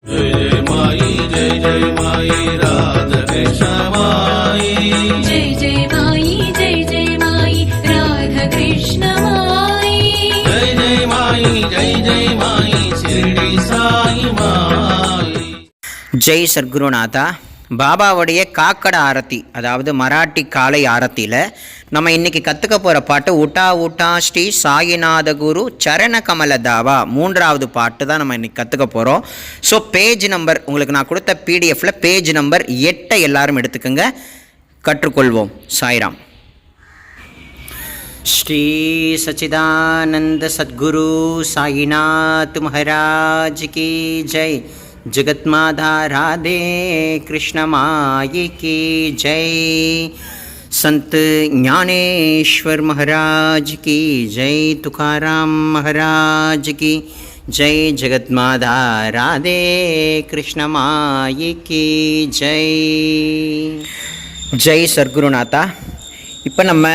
जय माई राधा कृष्ण माई जय माई राधा कृष्ण माई जय माई शिरडी साई माई. ஜெய் சர்க்குருநாதா. பாபாவுடைய காக்கட ஆரத்தி, அதாவது மராட்டி காலை ஆரத்தியில் நம்ம இன்றைக்கி கற்றுக்க போகிற பாட்டு உட்டா உட்டா ஸ்ரீ சாயிநாத குரு சரண கமல தாவா. 3வது பாட்டு தான் நம்ம இன்றைக்கி கற்றுக்க போகிறோம். ஸோ பேஜ் நம்பர் உங்களுக்கு நான் கொடுத்த பிடிஎஃப்பில் பேஜ் நம்பர் 8 எல்லாரும் எடுத்துக்கோங்க. கற்றுக்கொள்வோம். சாய்ராம். ஸ்ரீ சச்சிதானந்த சத்குரு சாயிநாத் மகாராஜ் கி ஜெய். जगतमाता राधे कृष्ण माई की जय. संत ज्ञानेश्वर महाराज की जय. तुकाराम महाराज की जय. जगतमाता राधे कृष्ण माई की जय. जय சர்க்குருநாதா. இப்போ நம்ம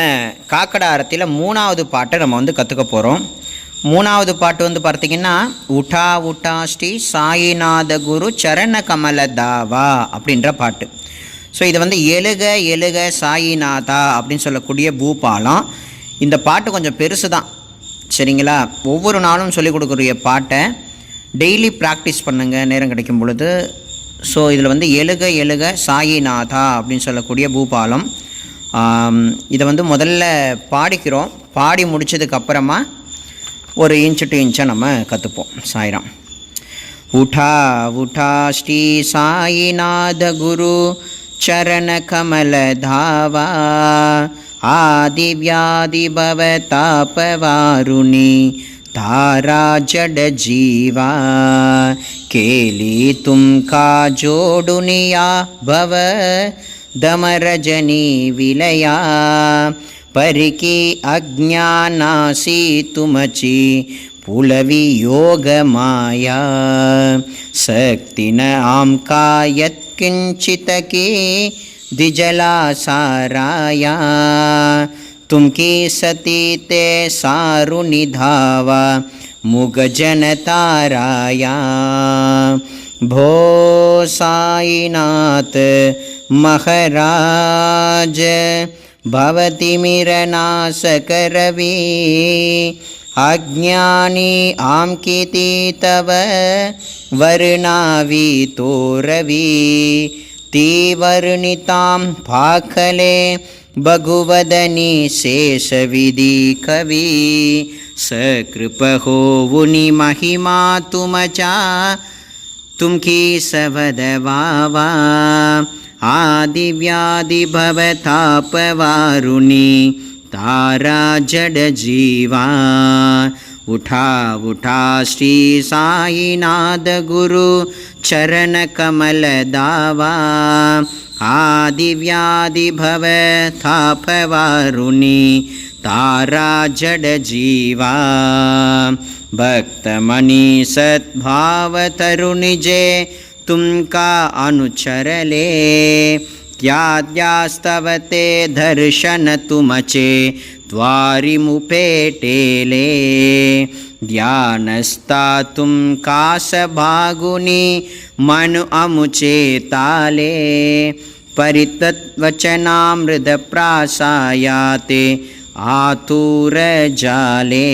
காக்கட ஆரத்தியில் 3வது பாட்டை நம்ம கற்றுக்க போகிறோம். 3வது பாட்டு பார்த்திங்கன்னா உட்டா உட்டா ஸ்ரீ சாயிநாத குரு சரண கமல தாவா அப்படின்ற பாட்டு. ஸோ இது எழுக எழுக சாயிநாதா அப்படின்னு சொல்லக்கூடிய பூபாலம். இந்த பாட்டு கொஞ்சம் பெருசு தான், சரிங்களா? ஒவ்வொரு நாளும் சொல்லிக் கொடுக்குற பாட்டை டெய்லி ப்ராக்டிஸ் பண்ணுங்கள் நேரம் கிடைக்கும் பொழுது. ஸோ இதில் எழுக எழுக சாயிநாதா அப்படின்னு சொல்லக்கூடிய பூபாலம். இதை முதல்ல பாடிக்கிறோம். பாடி முடித்ததுக்கப்புறமா ஒரு இன்ச்சு டு இன்ச்சாக நம்ம கற்றுப்போம். சாய்ராம். உட்டா உட்டா ஸ்ரீ சாயிநாத குரு சரண கமல தாவா. ஆதி வியாதி பவ தாபவாருணி தாரா ஜட ஜீவா. கேலி தும் கா ஜோடுனியா பவ दमरजनी विलया. परिकी अज्ञानासी तुमची पुलवी योग माया. शक्ति न आम का यत्किंचितकी द्विजला साराया. तुमकी सती ते सारुनि धावा मुगजन ताराया. भो साईनाथ महाराज भवति मिरनाश करवी. अज्ञानी आम कीति तव वर्णावी तोरवी. तीवर्णितां भाखले भगुवदनी शेष विधि कवि. सकृप होवुनि महिमा तुमचा तुमकी सवद वावा. आदि व्याधि भव तापवारुणी तारा जड जीवा. उठा उठा श्री साईनाथ गुरु चरण कमल दावा. आदि व्याधि भव तापवारुणी तारा जड जीवा. भक्त मणि सद्भाव तरुनिजे तुमका अनुचरले. त्याद्यास्तवते दर्शन तुमचे द्वारि मुपेटेले. ध्यानस्ता तुम कास भागुनी मनु अमुचे ताले. परितत्वचनामृत प्रासायाते आतुर जाले.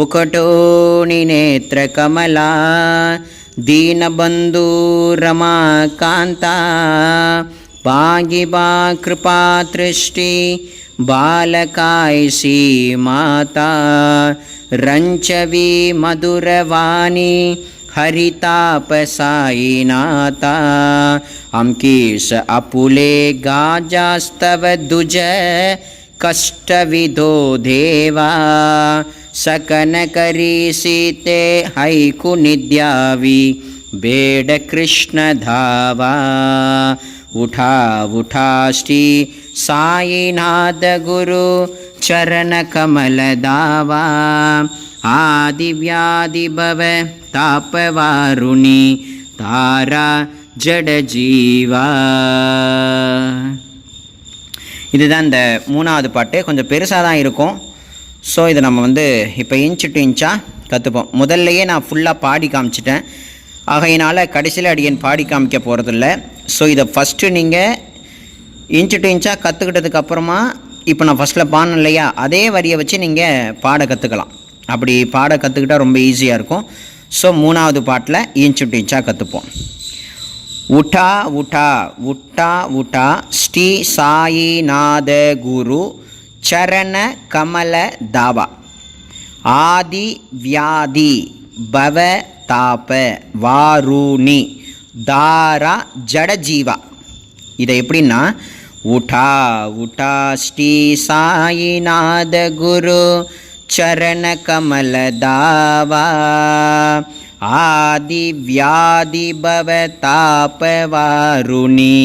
उकटोनि नेत्र कमला दीनबंधु रमाकांता. पागिबा कृपा दृष्टि बालकायसी माता. रंचवी मधुरवाणी हरिताप साईनाथा. अम्कीस अपुले गाजास्तव दुज कष्टविदो देवा. सकन करी सीते हैकु निद्यावी बेड कृष्ण धावा. उठा उठा श्री साईनाथ गुरु चरण कमल दावा. आदि व्याधि भव तापवारुणी तारा जड जीवा. இதுதான் இந்த 3வது பாட்டு. கொஞ்சம் பெருசாக தான் இருக்கும். ஸோ இதை நம்ம இப்போ இன்ச்சு டு இன்ச்சாக கற்றுப்போம். முதல்லையே நான் ஃபுல்லாக பாடி காமிச்சிட்டேன். ஆகையினால் கடைசியில் அடியன் பாடி காமிக்க போகிறதில்ல. ஸோ இதை ஃபஸ்ட்டு நீங்கள் இன்ச்சு டு இன்ச்சாக கற்றுக்கிட்டதுக்கப்புறமா இப்போ நான் ஃபஸ்ட்டில் பாடினேன் இல்லையா, அதே வரியை வச்சு நீங்கள் பாட கற்றுக்கலாம். அப்படி பாட கற்றுக்கிட்டால் ரொம்ப ஈஸியாக இருக்கும். ஸோ 3வது பாட்டில் இன்ச்சு டு இன்ச்சாக கற்றுப்போம். உட்டா உட்டா உட்டா உட்டா ஸ்ரீ சாயிநாத குரு சரண கமல தாவா ஆதி வியாதி பவ தாப வாருணி தாரா ஜடஜீவா. இதை எப்படின்னா, உட்டா உட்டா ஸ்ரீ சாயிநாத குரு சரண கமல தாவா ஆதி வியாதி பவ தாப வாருணி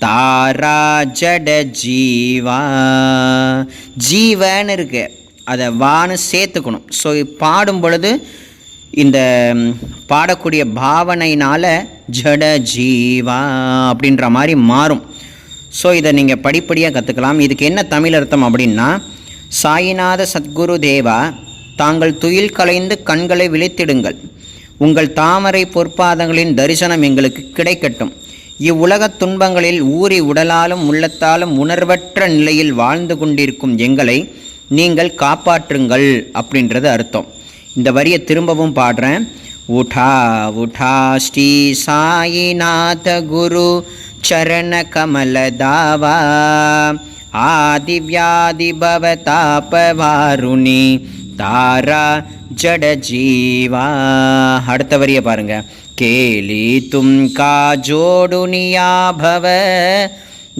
தாரா ஜட ஜீவா. ஜீவன்னு இருக்கு, அதை வான்னு சேர்த்துக்கணும். ஸோ பாடும் பொழுது இந்த பாடக்கூடிய பாவனையினால் ஜட ஜீவா அப்படின்ற மாதிரி மாறும். ஸோ இதை நீங்கள் படிப்படியாக கற்றுக்கலாம். இதுக்கு என்ன தமிழ் அர்த்தம் அப்படின்னா, சாயிநாத சத்குரு தேவா, தாங்கள் துயில் கலைந்து கண்களை விழித்திடுங்கள். உங்கள் தாமரை பொற்பாதங்களின் தரிசனம் எங்களுக்கு கிடைக்கட்டும். இவ்வுலகத் துன்பங்களில் ஊறி உடலாலும் உள்ளத்தாலும் உணர்வற்ற நிலையில் வாழ்ந்து கொண்டிருக்கும் எங்களை நீங்கள் காப்பாற்றுங்கள் அப்படின்றது அர்த்தம். இந்த வரியை திரும்பவும் பாடுறேன். உठा उठा ஸ்ரீ சாயிநாத குரு சரண கமல தாவா ஆதி வியாதி பவ தாப வாருணி தாரா ஜட ஜீவா. அடுத்த வரியை பாருங்க. கேலி தும்கா ஜோடுனியா பவ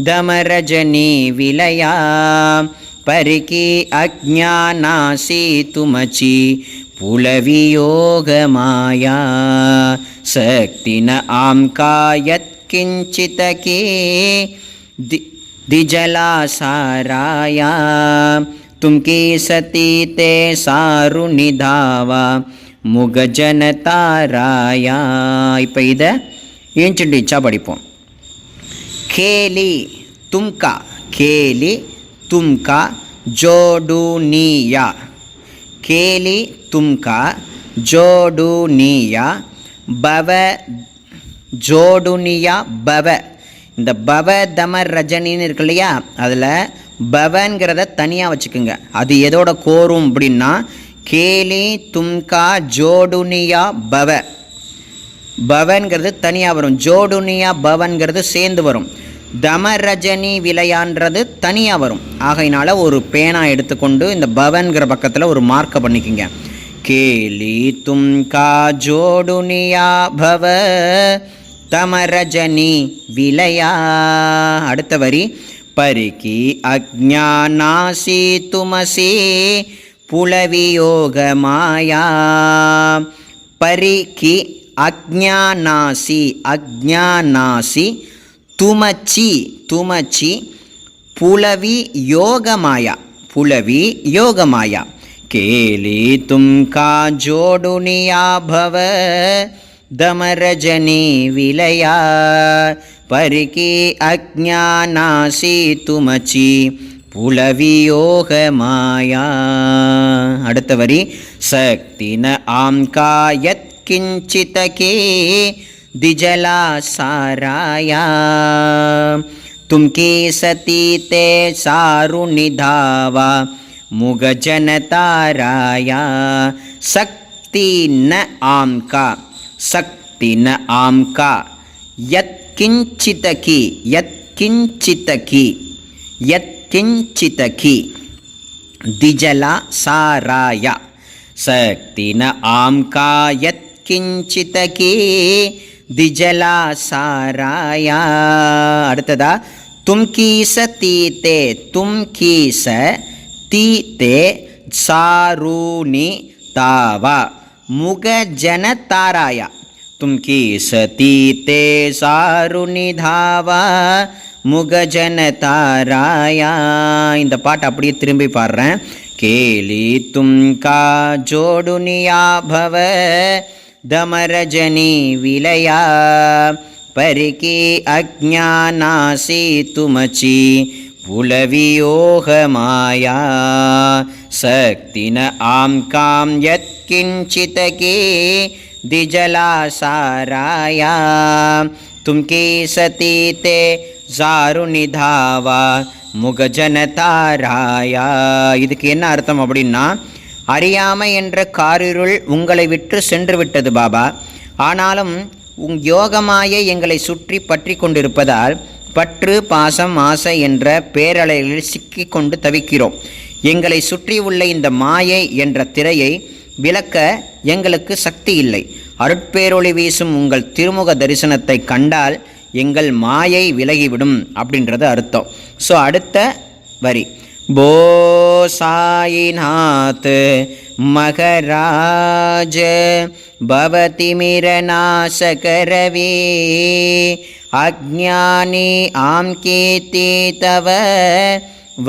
தமரஜனி விலயா பரிகி அஜ்ஞானாசி துமச்சி புலவியோக மாயா சக்தின ஆம்காயத் கிஞ்சிதகே திஜலாசாராயா தும்கி சதி தே சாருநிதாவா முகஜனதாராயா. இப்போ இதை ஏன்ச்சுண்டிச்சா படிப்போம். கேலி தும்கா கேலி தும்கா ஜோடுனியா கேலி தும்கா ஜோடுனியா பவ ஜோடுனியா பவ. இந்த பவ தமர் ரஜனின்னு இருக்கு இல்லையா, அதில் பவன்கிறத தனியாக வச்சுக்கோங்க. அது எதோட கோரும் அப்படின்னா, கேலி தும்கா ஜோடுனியா பவ. பவன்கிறது தனியாக வரும், ஜோடுனியா பவன்கிறது சேர்ந்து வரும். தமரஜனி விலையான்றது தனியாக வரும். ஆகையினால ஒரு பேனா எடுத்துக்கொண்டு இந்த பவன்கிற பக்கத்தில் ஒரு மார்க்கை பண்ணிக்கோங்க. கேலி தும்கா ஜோடுனியா பவ தமரஜனி விலையா. அடுத்த வரி. பரிகி அஜ்ஞானாசி துமசி புலவியோக மாயா. பரிகி அஜ்ஞானாசி அஜ்ஞானாசி துமச்சி துமச்சி புலவி யோகமாயா புலவி யோகமாயா. கேலி தும்கா ஜோடுனியா பவ தமரஜனி விலயா பரிகி அஜ்ஞானாசி துமச்சி புலவியோக மாயா. அடுத்த வரி. சக்தின ஆம்காயத் கிஞ்சிதகே திஜலாசாராயா தும்கி சதி தே சாருநிதாவா முகஜனதாராயா. சக்தி ந ஆம்கா சக்தி ந ஆம்கா யத் கிஞ்சிதகி யத் கிஞ்சிதகி யத் கிஞ்சிதகி திஜலாசாராயா. சக்தி ந ஆம்கா யத் கிஞ்சிதகி திஜலாசாராயா. அடுத்ததா. தும்கீச தீதே தும்கீச தீதே சாருணி தாவா முகஜனதாராயா. தும்கீச தீதே சாருணி தாவா முகஜனதாராயா. இந்த பாட்டு அப்படியே திரும்பி பாடுறேன். கேலி தும்கா ஜோடுனியா பவ தமரஜனி விலயா பரிகி அஜ்ஞானாசி துமச்சி புலவியோக மாயா. சக்தின ஆம்காம் யத் கிஞ்சிதகே द्विजलासाराया तुमकी सती ते जारु निधावा முகஜனதாராயா. இதுக்கு என்ன அர்த்தம் அப்படின்னா, அறியாமை என்ற காரிருள் உங்களை விட்டு சென்று விட்டது பாபா. ஆனாலும் யோகமாயை எங்களை சுற்றி பற்றி கொண்டிருப்பதால் பற்று பாசம் ஆசை என்ற பேரலைகளில் சிக்கிக்கொண்டு தவிக்கிறோம். எங்களை சுற்றி உள்ள இந்த மாயை என்ற திரையை விலக்க எங்களுக்கு சக்தி இல்லை. அருட்பேரொளி வீசும் உங்கள் திருமுக தரிசனத்தை கண்டால் எங்கள் மாயை விலகிவிடும் அப்படின்றது அர்த்தம். ஸோ அடுத்த வரி, போ சாயிநாத் மகராஜ பவதிமிரநாசகரவே அஜ்ஞானி ஆம் கீர்த்தி தவ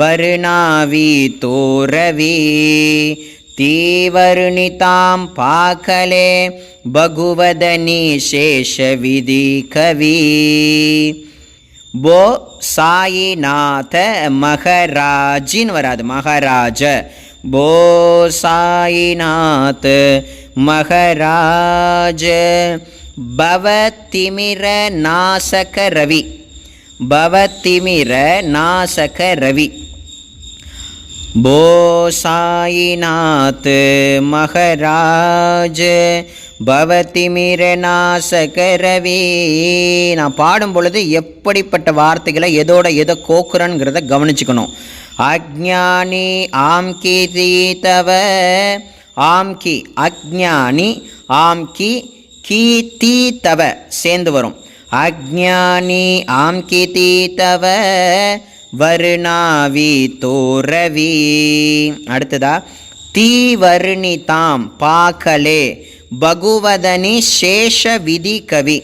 வருணாவி தோரவே தீவருணிதாம் பாகலே பகுவதனி சேஷ விதி கவி. போ சாயிநாத மகராஜின்னு வராது, மகாராஜ. போ சாயிநாத் மகராஜ பவதிமிர நாசக ரவி, பவதிமிர நாசக ரவி. போ சாயிநாத் மகராஜ பவதிமிர நாசக ரவி. நான் பாடும் பொழுது எப்படிப்பட்ட வார்த்தைகளை எதோட எதை கோக்குறேங்கிறத கவனிச்சுக்கணும். அஜ்ஞானி ஆம் கி தீதவ, ஆம் கி அஜ்ஞானி, ஆம் கி கீ தீ தவ சேர்ந்து வரும். அஜ்ஞானி ஆம் கி தீதவ வருணாவி தோரவி. அடுத்ததா, தீவருணிதாம் பாகலே பகுவதனி சேஷ விதி கவி.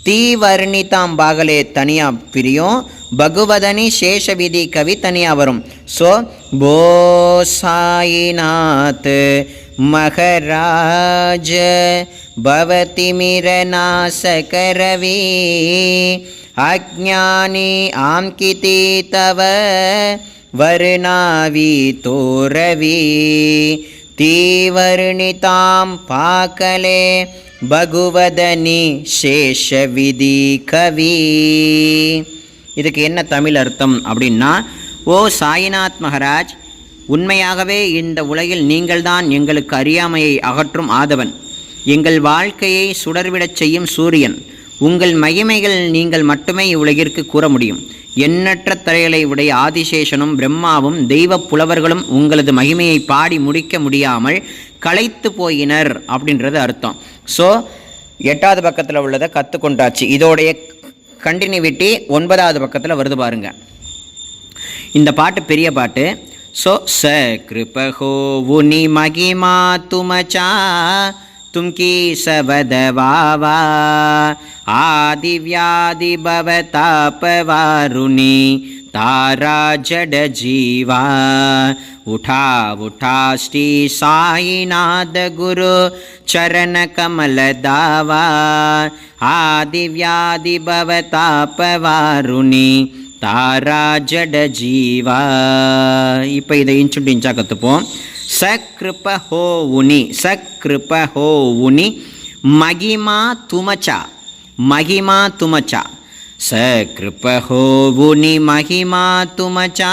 தீவர்ணிதாம் பாகலே தனியாக பிரியும், பகுவதனி சேஷ விதி கவி தனியாக வரும். ஸோ போ சாயிநாத் மகராஜ பவதிமிர நாசக ரவி அஜ்ஞானி ஆம் கிதி தவ வருணாவி தோரவி தீவர்ணிதாம் பாகலே பகுவதனி சேஷ விதி கவி. இதுக்கு என்ன தமிழ் அர்த்தம் அப்படின்னா, ஓ சாயிநாத் மகாராஜ், உண்மையாகவே இந்த உலகில் நீங்கள்தான் எங்களுக்கு அறியாமையை அகற்றும் ஆதவன், எங்கள் வாழ்க்கையை சுடர்விடச் செய்யும் சூரியன். உங்கள் மகிமைகள் நீங்கள் மட்டுமே இவ்வுலகிற்கு கூற முடியும். எண்ணற்ற தலைகளை உடைய ஆதிசேஷனும் பிரம்மாவும் தெய்வ புலவர்களும் உங்களது மகிமையை பாடி முடிக்க முடியாமல் களைத்து போயினர் அப்படின்றது அர்த்தம். ஸோ 8வது பக்கத்தில் உள்ளதை கற்றுக்கொண்டாச்சு. இதோடைய கண்டினியூட்டி 9வது பக்கத்தில் வருது பாருங்க. இந்த பாட்டு பெரிய பாட்டு. ஸோ ச கிருபஹோ உனி மகிமா துமச்சா தும்கி சபத வாவா ஆதி வியாதி பவ தாபவாருணி तारा जड जीवा उठा उठा श्री साईनाथ गुरु चरण कमल दावा आदि व्याधि भव तापवारुणी तारा जड जीवा. இப்போ இதை இன்ச்சுட்டு இன்ச்சா கற்றுப்போம். சக்ருப ஹோ உனி, சக்ருப ஹோ உனி மகிமா துமச்சா, மகிமா துமச்சா. சக்ருப ஹோ உனி மகிமா துமச்சா.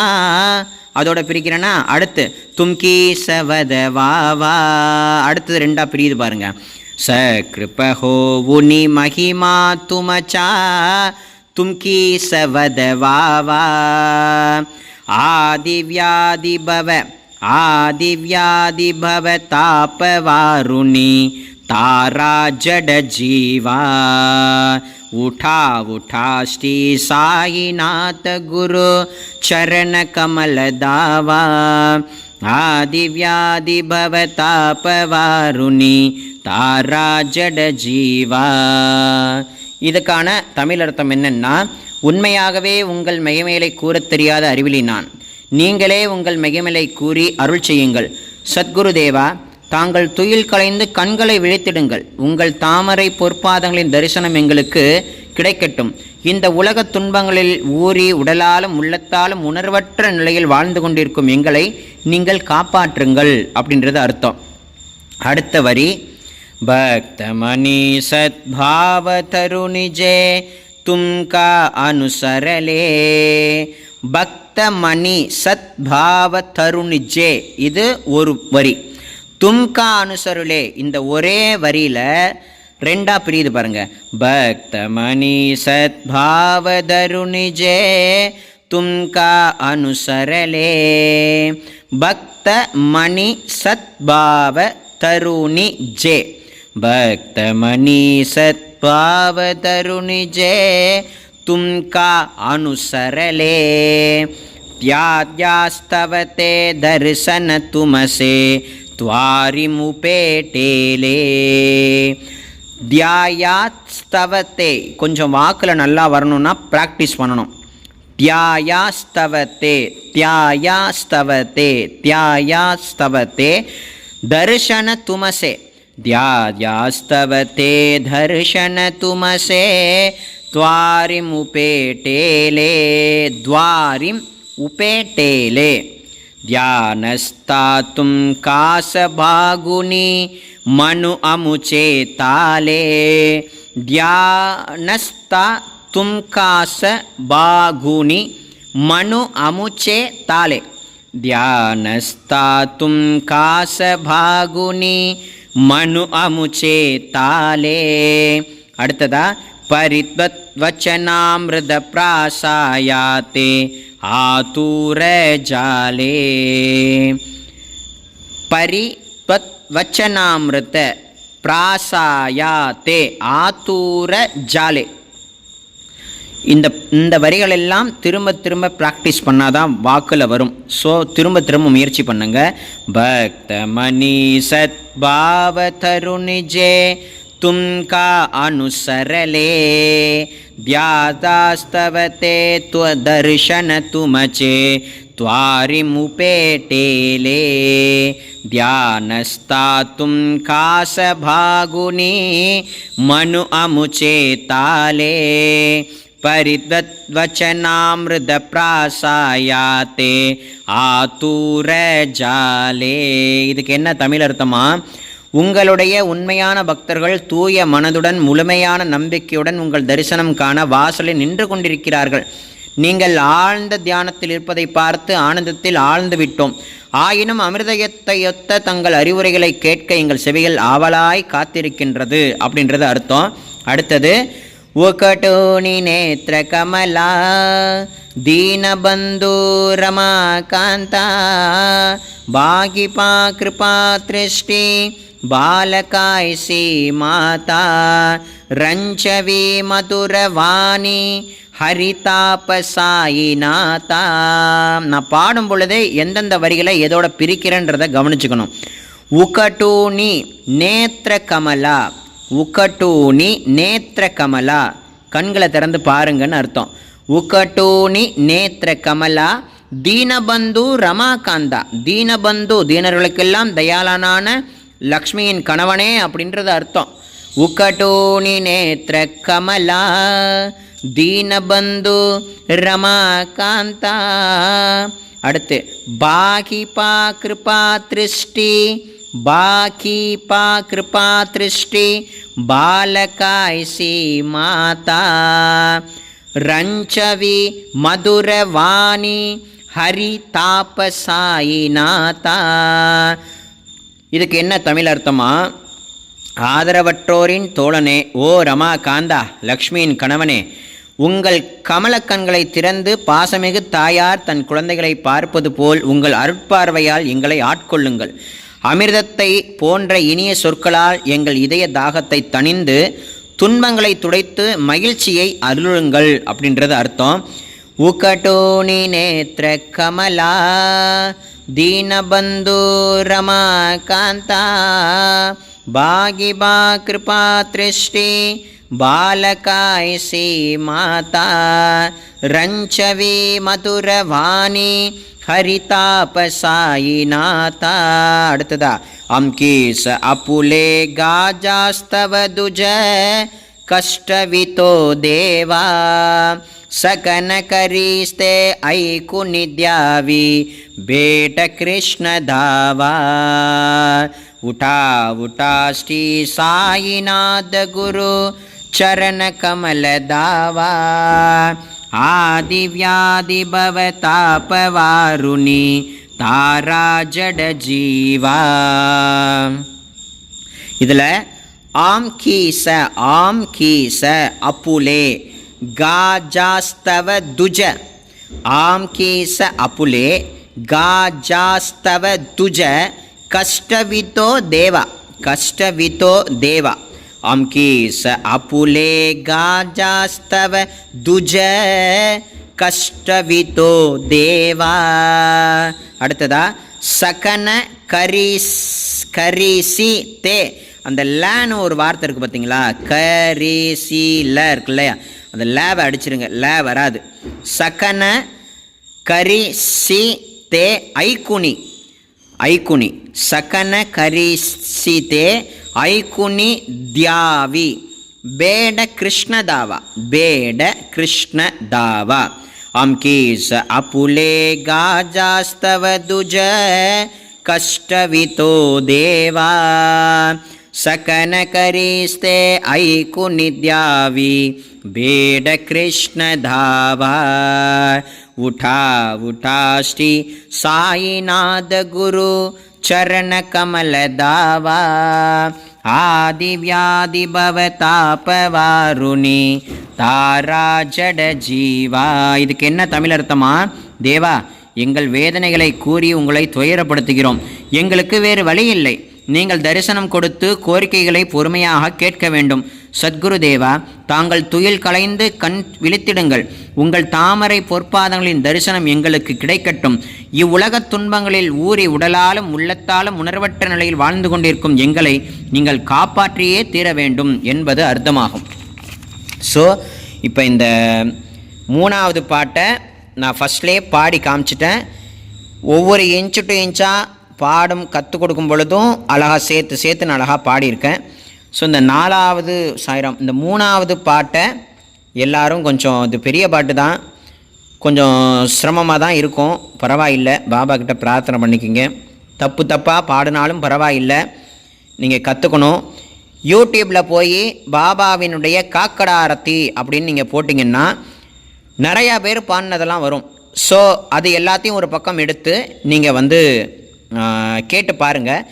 அதோட பிரிக்கிறேன்னா அடுத்து தும்கி சவத வாவா. அடுத்தது 2ஆ பிரியுது பாருங்க. சக்ருப ஹோ உனி மகிமா துமச்சா தும்கி சவத வாவா ஆதி வியாதி பவ, ஆதி வியாதி பவ தாபவாருணி तारा जड जीवा उठा उठा श्री साईनाथ गुरु चरण कमल दावा आदि व्याधि भव तापवारुणी तारा जड जीवा. இதுக்கான தமிழ் அர்த்தம் என்னன்னா, உண்மையாகவே உங்கள் மகிமைகளை கூறத் தெரியாத அறிவிலி நான், நீங்களே உங்கள் மகிமையை கூறி அருள் செய்யுங்கள். சத்குரு தேவா, தாங்கள் துயில் களைந்து கண்களை விழித்திடுங்கள். உங்கள் தாமரை பொற்பாதங்களின் தரிசனம் எங்களுக்கு கிடைக்கட்டும். இந்த உலக துன்பங்களில் ஊறி உடலாலும் உள்ளத்தாலும் உணர்வற்ற நிலையில் வாழ்ந்து கொண்டிருக்கும் எங்களை நீங்கள் காப்பாற்றுங்கள் அப்படின்றது அர்த்தம். அடுத்த வரி, भक्तमणि सद्भाव तरुनिजे तुमका अनुसरले பக்தமணி சத்பாவ தருணிஜே இது ஒரு வரி. தும்கா அனுசருளே இந்த ஒரே வரியில் ரெண்டாக பிரியுது பாருங்க. பக்தமணி சத்பாவ தருணிஜே தும்கா அனுசரலே பக்த மணி சத்பாவ தருணிஜே பக்தமணி சத்பாவ தருணிஜே तुमका अनुसरले त्याद्यास्तवते दर्शन तुमसे त्वारिमुपेटेले தியாயாஸ்தவத்தே கொஞ்சம் வாக்கில் நல்லா வரணும்னா ப்ராக்டிஸ் பண்ணணும். தியாயாஸ்தவத்தே தியாயாஸ்தவத்தே தியாயாஸ்தவத்தே தர்ஷன துமசே தியாயாஸ்தவத்தே தர்ஷன துமசே द्वारिम उपेटेले द्वारिम उपेटेले ध्यानस्तातुं कासभागुनि मनु अमुचे ताले ध्यानस्तातुं कासभागुनि मनु अमुचे ताले ध्यानस्तातुं कासभागुनि मनु अमुचे ताले அடுத்ததா परित्वत् वचनामृत प्रासायाते आतुर जाले परित्वत् वचनामृत प्रासायाते आतुर जाले இந்த வரிகள் எல்லாம் திரும்ப திரும்ப ப்ராக்டிஸ் பண்ணாதான் வாக்கில் வரும். ஸோ திரும்ப திரும்ப முயற்சி பண்ணுங்க. பக்தமணி சத்பாவ தருணிஜே तुमका अनुसरले ध्यातास्तवते त्वदर्शन तुमचे त्वारिमुपेटेले ध्यानस्तातुं कासभागुनि मनु अमुचे ताले परिद्वद्वचनामृत प्रासायाते आतुर जाले இதுக்கு என்ன தமிழ் அர்த்தமா? உங்களுடைய உண்மையான பக்தர்கள் தூய மனதுடன் முழுமையான நம்பிக்கையுடன் உங்கள் தரிசனம் காண வாசலில் நின்று கொண்டிருக்கிறார்கள். நீங்கள் ஆழ்ந்த தியானத்தில் இருப்பதை பார்த்து ஆனந்தத்தில் ஆழ்ந்து விட்டோம். ஆயினும் அமிர்தயத்தையொத்த தங்கள் அறிவுரைகளை கேட்க எங்கள் செவிகள் ஆவலாய் காத்திருக்கின்றது அப்படின்றது அர்த்தம். அடுத்தது ఒకటోని నేత్ర కమలా దీనబంధు రమాకాంత భాగిపా కృపాతృష్టి బాలకాయసి మాతా రంచవి మధురవాణి ஹரிதாபசாயிநாத. நான் பாடும் பொழுதே எந்தெந்த வரிகளை எதோட பிரிக்கிறேன்றதை கவனிச்சுக்கணும். உகட்டூனி நேத்திர கமலா, உகட்டூனி நேத்திர கமலா, கண்களை திறந்து பாருங்கன்னு அர்த்தம். உகட்டூனி நேத்திர கமலா தீனபந்து ரமாகாந்தா, தீனபந்து தீனர்களுக்கெல்லாம் தயாளனான லக்ஷ்மியின் கணவனே அப்படின்றது அர்த்தம். உகட்டூனி நேத்திர கமலா தீனபந்து ரமாகாந்தா. அடுத்து பாகிபா கிருபா திருஷ்டி, பாகிபா கிருபா திருஷ்டி பாலகாய்சி மாதா ரஞ்சவி மதுரவாணி ஹரிதாபசாயிநாதா. இதுக்கு என்ன தமிழ் அர்த்தமா? ஆதரவற்றோரின் தோழனே, ஓ ரமாகாந்தா, லக்ஷ்மியின் கணவனே, உங்கள் கமலக்கண்களை திறந்து பாசமிகு தாயார் தன் குழந்தைகளை பார்ப்பது போல் உங்கள் அருட்பார்வையால் எங்களை ஆட்கொள்ளுங்கள். அமிர்தத்தை போன்ற இனிய சொற்களால் எங்கள் இதய தாகத்தை தணிந்து துன்பங்களை துடைத்து மகிழ்ச்சியை அருளுங்கள் அப்படின்றது அர்த்தம். உகட்டோனி நேத்ர கமலா தீனபந்து ரமாகாந்தா பாகிபா கிருபா திருஷ்டி பாலகாய்சி மாதா ரஞ்சவி மதுரவாணி ஹரிதாபசாயிநாதா. அடுத்ததா அம்கீச அப்புலே காஜாஸ்தவதுஜ கஷ்டவிதோ தேவா சகன கரீஸ்தே ஐக்கு நித்யாவி பேட கிருஷ்ண தாவா उठा उठा श्री साईनाथ गुरु चरण कमल दावा आदि व्याधि भवताप वारुणी तारा जड जीवा இதில் ஆம் கீச அப்புலே गाजास्तव दुज आम कीस अपुले गाजास्तव दुज कष्टवितो देवा आम कीस अपुले गाजास्तव दुज कष्टवितो देवा அடுத்ததா சகன கரிசி தே அந்த லேன்னு ஒரு வார்த்தை இருக்குது பார்த்தீங்களா கரிசில இருக்கு இல்லையா அந்த லேவை அடிச்சிருங்க லே வராது சகன கரிசி தே ஐக்குனி சகன கரிசி தே ஐக்குனி தியாவி பேட கிருஷ்ணதாவா அம்கீஸ் அப்புலே காஜாஸ்தவ துஜ கஷ்டவிதோ தேவா सकन करिस्ते ऐकु निद्यावी बेड कृष्ण धावा उठा उठा श्री साईनाथ गुरु चरण कमल दावा आदि व्याधि भवताप वारुणी तारा जड जीवा இதுக்கு என்ன தமிழ் அர்த்தமா தேவா எங்கள் வேதனைகளை கூறி உங்களை துயரப்படுத்துகிறோம் எங்களுக்கு வேறு வழி இல்லை நீங்கள் தரிசனம் கொடுத்து கோரிக்கைகளை பொறுமையாக கேட்க வேண்டும் சத்குரு தேவா தாங்கள் துயில் களைந்து கண் விழித்திடுங்கள் உங்கள் தாமரை பொற்பாதங்களின் தரிசனம் எங்களுக்கு கிடைக்கட்டும் இவ்வுலகத் துன்பங்களில் ஊறி உடலாலும் உள்ளத்தாலும் உணர்வற்ற நிலையில் வாழ்ந்து கொண்டிருக்கும் எங்களை நீங்கள் காப்பாற்றியே தீர வேண்டும் என்பது அர்த்தமாகும் ஸோ இப்போ இந்த 3வது பாட்டை நான் ஃபஸ்ட்லேயே பாடி காமிச்சிட்டேன் ஒவ்வொரு இன்ச்சு டு இன்ச்சாக பாடம் கற்றுக் கொடுக்கும் பொழுதும் அழகாக சேர்த்து நான் அழகாக பாடியிருக்கேன் ஸோ இந்த 4வது சாயிரம் இந்த 3வது பாட்டை எல்லோரும் கொஞ்சம் இது பெரிய பாட்டு தான் கொஞ்சம் சிரமமாக தான் இருக்கும் பரவாயில்லை பாபா கிட்ட பிரார்த்தனை பண்ணிக்கிங்க தப்பாக பாடினாலும் பரவாயில்லை நீங்கள் கற்றுக்கணும் யூடியூப்பில் போய் பாபாவினுடைய காக்கடா ஆரத்தி அப்படின்னு நீங்கள் போட்டிங்கன்னா நிறையா பேர் பாடினதெல்லாம் வரும் ஸோ அது எல்லாத்தையும் ஒரு பக்கம் எடுத்து நீங்கள் வந்து கேட்டு பாருங்கள்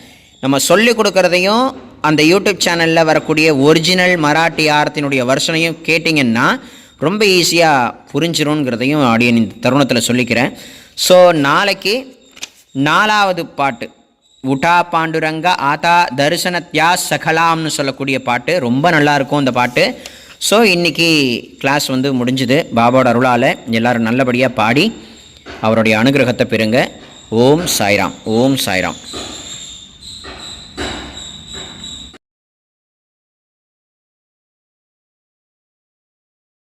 நம்ம சொல்லிக் கொடுக்குறதையும் அந்த யூடியூப் சேனலில் வரக்கூடிய ஒரிஜினல் மராட்டி ஆரத்தினுடைய வருஷனையும் கேட்டிங்கன்னா ரொம்ப ஈஸியாக புரிஞ்சிரும்ங்கிறதையும் ஆடியன் இந்த தருணத்தில் சொல்லிக்கிறேன் ஸோ நாளைக்கு 4வது பாட்டு உட்டா பாண்டுரங்க ஆதா தரிசனத்யா சகலாம்னு சொல்லக்கூடிய பாட்டு ரொம்ப நல்லாயிருக்கும் இந்த பாட்டு ஸோ இன்றைக்கி கிளாஸ் வந்து முடிஞ்சுது பாபாவோட அருளால் எல்லோரும் நல்லபடியாக பாடி அவருடைய அனுகிரகத்தை பெறுங்க ஓம் சாய்ராம்